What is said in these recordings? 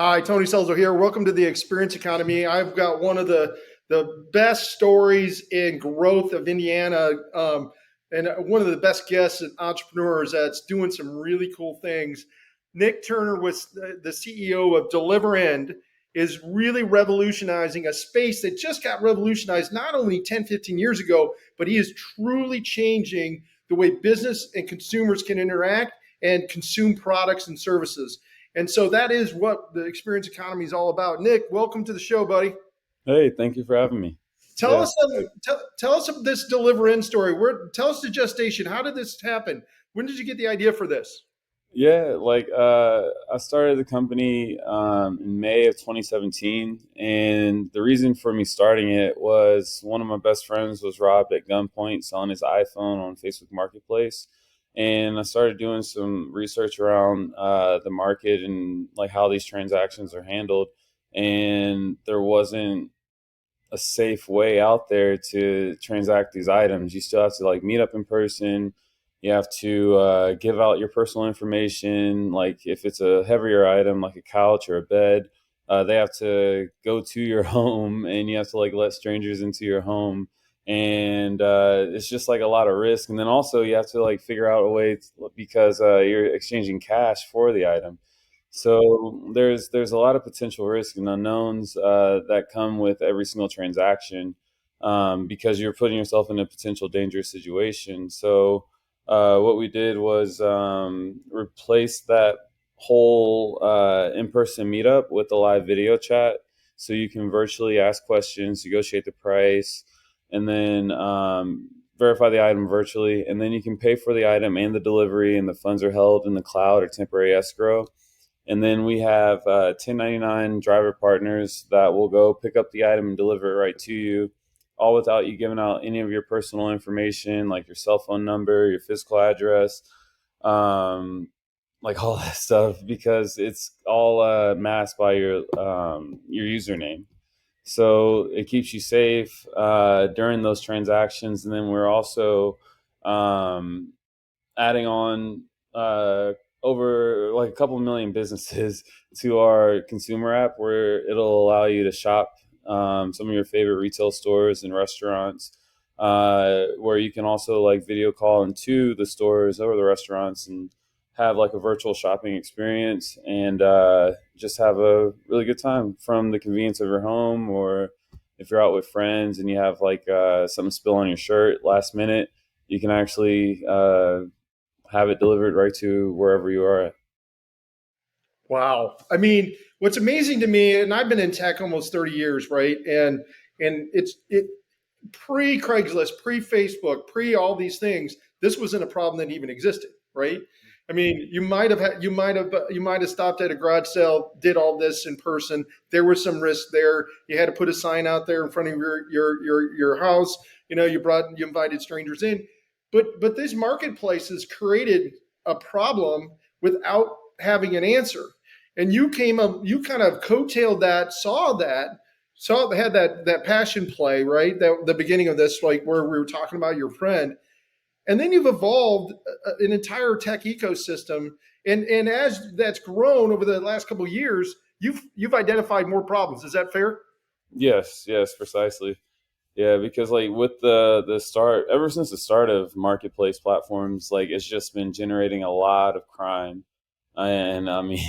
Hi, Tony Selzo here. Welcome to the Experience Economy. I've got one of the best stories in growth of Indiana, and one of the best guests and entrepreneurs that's doing some really cool things. Nick Turner was the CEO of DeliverEnd, is really revolutionizing a space that just got revolutionized not only 10, 15 years ago, but he is truly changing the way business and consumers can interact and consume products and services. And so that is what the experience economy is all about. Nick, welcome to the show, buddy. Hey, thank you for having me. Tell Yeah. us tell us of this Deliver In story. Tell us the gestation. How did this happen? When did you get the idea for this? Yeah, I started the company in May of 2017, and the reason for me starting it was one of my best friends was robbed at gunpoint selling his iPhone on Facebook Marketplace, and I started doing some research around the market and like how these transactions are handled, and there wasn't a safe way out there to transact these items. You still have to like meet up in person. You have to give out your personal information. Like if it's a heavier item, like a couch or a bed, they have to go to your home, and you have to like let strangers into your home. And it's just like a lot of risk. And then also you have to like figure out a way because you're exchanging cash for the item. So there's a lot of potential risk and unknowns that come with every single transaction, because you're putting yourself in a potential dangerous situation. So what we did was replace that whole in-person meetup with a live video chat, so you can virtually ask questions, negotiate the price, and then verify the item virtually, and then you can pay for the item and the delivery, and the funds are held in the cloud or temporary escrow. And then we have 1099 driver partners that will go pick up the item and deliver it right to you, all without you giving out any of your personal information, like your cell phone number, your physical address, like all that stuff, because it's all masked by your username. So it keeps you safe during those transactions. And then we're also um, adding on over like a couple million businesses to our consumer app, where it'll allow you to shop some of your favorite retail stores and restaurants, where you can also like video call into the stores or the restaurants and have like a virtual shopping experience, and just have a really good time from the convenience of your home. Or if you're out with friends and you have like something spill on your shirt last minute, you can actually have it delivered right to wherever you are at. Wow. I mean, what's amazing to me, and I've been in tech almost 30 years, right? And it pre Craigslist, pre Facebook, pre all these things, this wasn't a problem that even existed, right? I mean, you might have stopped at a garage sale, did all this in person. There was some risk there. You had to put a sign out there in front of your house. You invited strangers in, but these marketplaces created a problem without having an answer. And you kind of coattailed that, had that passion play, right? That the beginning of this, like where we were talking about your friend, and then you've evolved an entire tech ecosystem. And as that's grown over the last couple of years, you've identified more problems. Is that fair? Yes, precisely. Yeah, because like with the start, ever since the start of marketplace platforms, like it's just been generating a lot of crime, and I mean,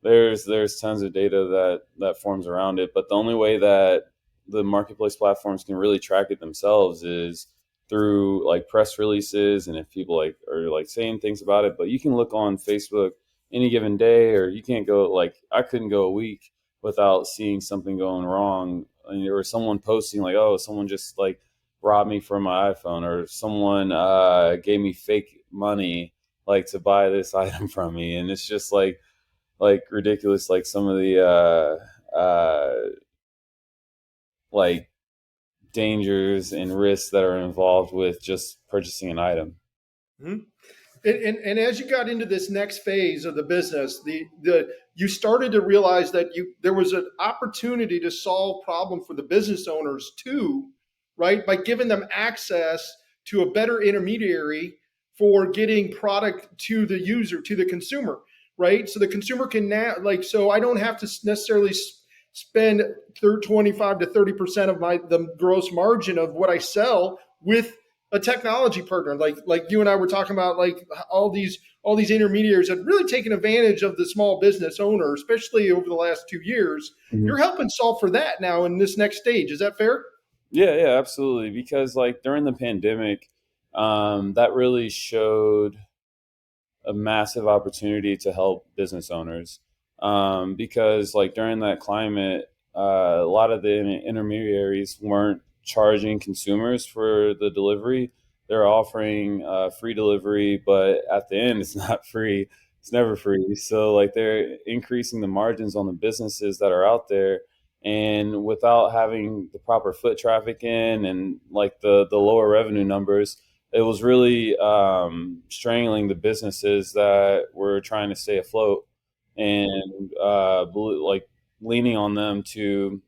there's tons of data that forms around it. But the only way that the marketplace platforms can really track it themselves is through like press releases, and if people like are like saying things about it. But you can look on Facebook any given day, or you can't go, like I couldn't go a week without seeing something going wrong, or someone posting like, oh, someone just like robbed me from my iPhone, or someone gave me fake money like to buy this item from me. And it's just like ridiculous, like some of the like dangers and risks that are involved with just purchasing an item. Mm-hmm. And as you got into this next phase of the business, the you started to realize that there was an opportunity to solve problem for the business owners too, right? By giving them access to a better intermediary for getting product to the user, to the consumer, right? So the consumer can now, like, so I don't have to necessarily spend 25 to 30% of the gross margin of what I sell with a technology partner, like you and I were talking about, like all these intermediaries have really taken advantage of the small business owner, especially over the last 2 years. Mhm. You're helping solve for that now in this next stage. Is that fair? Yeah, absolutely. Because like during the pandemic, that really showed a massive opportunity to help business owners. Because like during that climate, a lot of the intermediaries weren't charging consumers for the delivery. They're offering free delivery, but at the end, it's not free. It's never free. So like they're increasing the margins on the businesses that are out there, and without having the proper foot traffic in and like the lower revenue numbers, it was really strangling the businesses that were trying to stay afloat, and like leaning on them to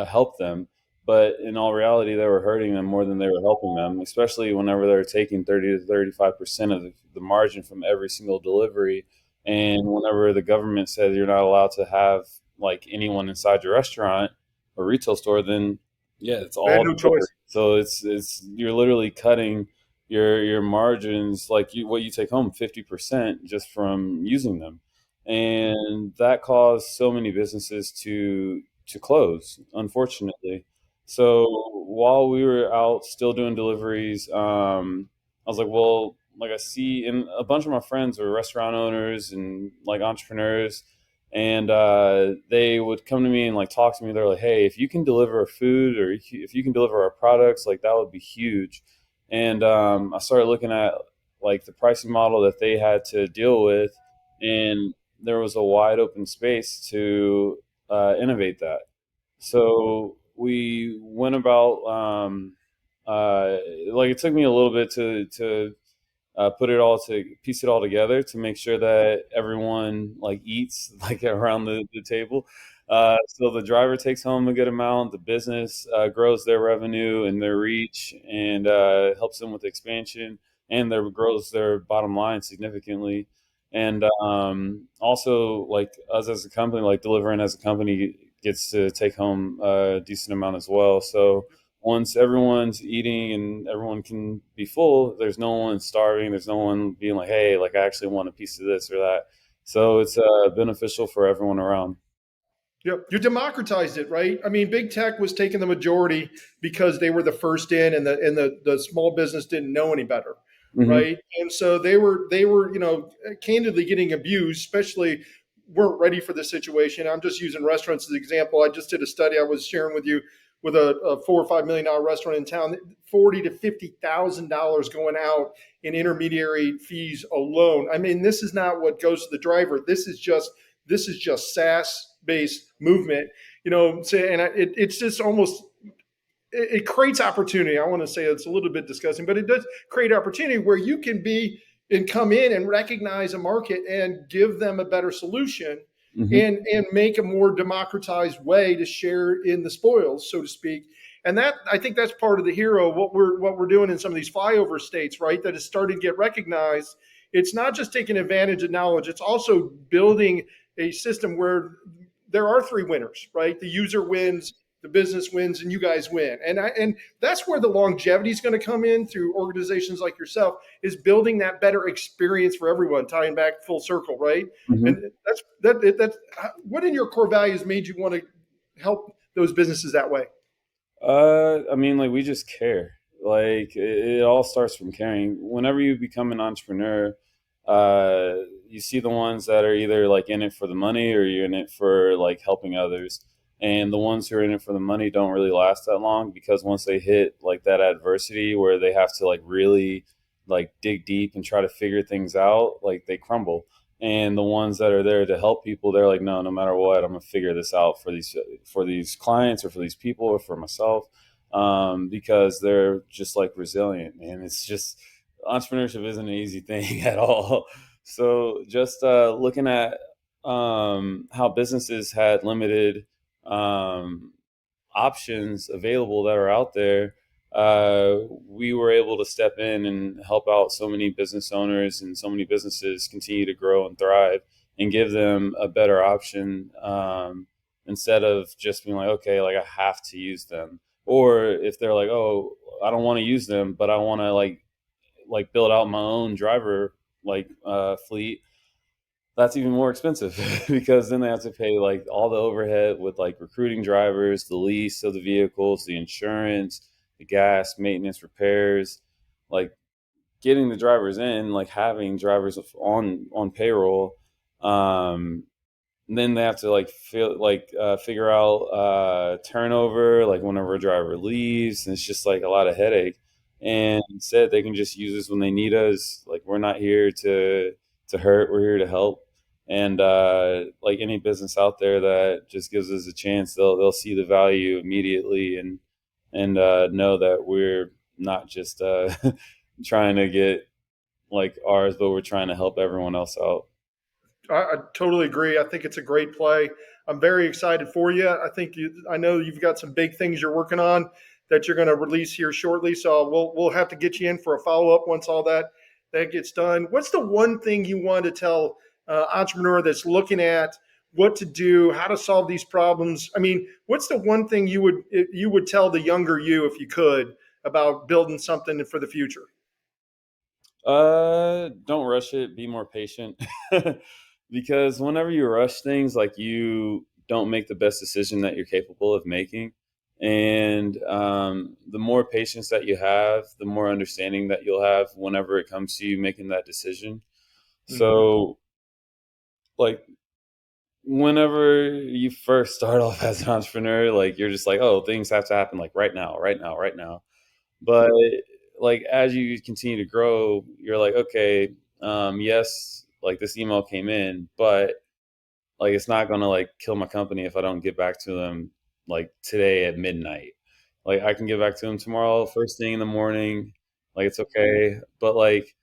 help them. But in all reality, they were hurting them more than they were helping them, especially whenever they were taking 30 to 35% of the margin from every single delivery. And whenever the government said you're not allowed to have like anyone inside your restaurant or retail store, then yeah, it's They had all no delivery. choice. So it's you're literally cutting your margins, like what you take home 50% just from using them, and that caused so many businesses to close, unfortunately. So while we were out still doing deliveries, I was like, well, like I see, and a bunch of my friends were restaurant owners and like entrepreneurs, and they would come to me and like talk to me. They're like, hey, if you can deliver food, or if you can deliver our products, like that would be huge. And I started looking at like the pricing model that they had to deal with, and there was a wide open space to innovate that. So we went about, like it took me a little bit to put it all to piece it all together to make sure that everyone like eats like around the table. So the driver takes home a good amount, the business grows their revenue and their reach, and helps them with expansion, and their grows their bottom line significantly. And also like us as a company, like delivering as a company, gets to take home a decent amount as well. So once everyone's eating and everyone can be full, there's no one starving. There's no one being like, hey, like I actually want a piece of this or that. So it's beneficial for everyone around. Yep. You democratized it, right? I mean, big tech was taking the majority because they were the first in, and the small business didn't know any better, Hmm. right? And so they were candidly getting abused, especially weren't ready for the situation. I'm just using restaurants as an example. I just did a study I was sharing with you with a $4 or $5 million restaurant in town, $40,000 to $50,000 going out in intermediary fees alone. I mean, this is not what goes to the driver. This is just SaaS based movement, and it's just almost it creates opportunity. I want to say it's a little bit disgusting, but it does create opportunity where you can be and come in and recognize a market and give them a better solution, Hmm. and make a more democratized way to share in the spoils, so to speak. And that, I think, that's part of the hero, what we're doing in some of these flyover states, right? That is starting to get recognized. It's not just taking advantage of knowledge; it's also building a system where there are three winners, right? The user wins, the business wins, and you guys win. And that's where the longevity is going to come in through organizations like yourself, is building that better experience for everyone, tying back full circle, right? Hmm. And that's what in your core values made you want to help those businesses that way. I mean, like we just care. Like it all starts from caring. Whenever you become an entrepreneur, uh, you see the ones that are either like in it for the money or you're in it for like helping others. And the ones who are in it for the money don't really last that long, because once they hit like that adversity where they have to like really like dig deep and try to figure things out, like they crumble. And the ones that are there to help people, they're like, no, no matter what, I'm gonna figure this out for these clients or for these people or for myself, because they're just like resilient. And it's just entrepreneurship isn't an easy thing at all. So just looking at how businesses had limited um, options available that are out there, we were able to step in and help out so many business owners, and so many businesses continue to grow and thrive. and give them a better option, instead of just being like, okay, like I have to use them. Or if they're like, oh, I don't want to use them, but I want to like build out my own driver fleet, that's even more expensive because then they have to pay like all the overhead with like recruiting drivers, the lease of the vehicles, the insurance, the gas, maintenance, repairs, like getting the drivers in, like having drivers on payroll. Um, and then they have to figure out turnover, like whenever a driver leaves, and it's just like a lot of headache. And instead, they can just use us when they need us. Like we're not here to hurt; we're here to help. And like any business out there that just gives us a chance, they'll see the value immediately and know that we're not just trying to get like ours, but we're trying to help everyone else out. I totally agree. I think it's a great play. I'm very excited for you. I know you've got some big things you're working on that you're going to release here shortly. So we'll have to get you in for a follow up once all that gets done. What's the one thing you want to tell entrepreneur that's looking at what to do, how to solve these problems? I mean, what's the one thing you would tell the younger you if you could about building something for the future? Don't rush it. Be more patient. Because whenever you rush things, like you don't make the best decision that you're capable of making. And the more patience that you have, the more understanding that you'll have whenever it comes to you making that decision. Mm-hmm. So, like, whenever you first start off as an entrepreneur, like, you're just like, oh, things have to happen like right now, right now, right now. But like as you continue to grow, you're like, okay, yes, like this email came in, but like it's not gonna like kill my company if I don't get back to them like today at midnight. Like I can get back to them tomorrow first thing in the morning. Like it's okay. But like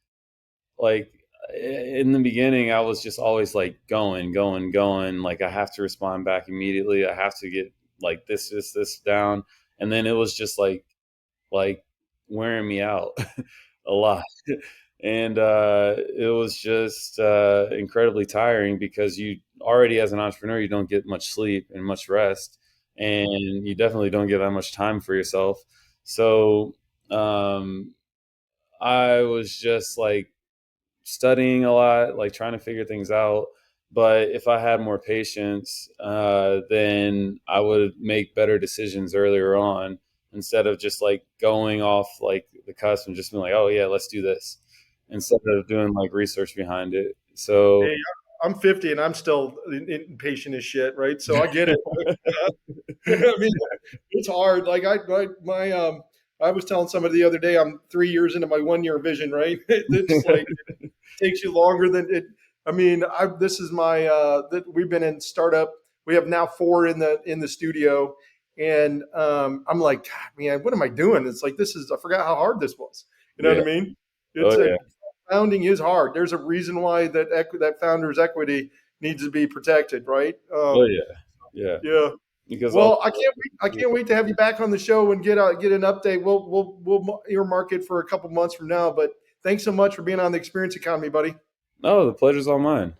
in the beginning I was just always like going. Like I have to respond back immediately. I have to get like this down. And then it was just like wearing me out a lot. And it was just incredibly tiring because you already, as an entrepreneur, you don't get much sleep and much rest, and you definitely don't get that much time for yourself. So um, I was just like studying a lot, like trying to figure things out. But if I had more patience, then I would make better decisions earlier on instead of just like going off like the cusp and just being like, oh yeah, let's do this instead of doing like research behind it. So Hey, I'm 50 and I'm still impatient as shit, right? So I get it. I mean, it's hard. Like I was telling somebody the other day, I'm 3 years into my 1 year vision, right? It's like takes you longer than it. I mean, this is my we've been in startup. We have now four in the studio, and I'm like, God, man, what am I doing? It's like I forgot how hard this was. You know what yeah, I mean? oh It's a yeah, founding is hard. There's a reason why that founder's equity needs to be protected, right? oh yeah, yeah. Yeah. Because Well, also, I can't wait to have you back on the show and get an update. We'll earmark it for a couple months from now. But thanks so much for being on the Experience Economy, buddy. no, the pleasure's all mine.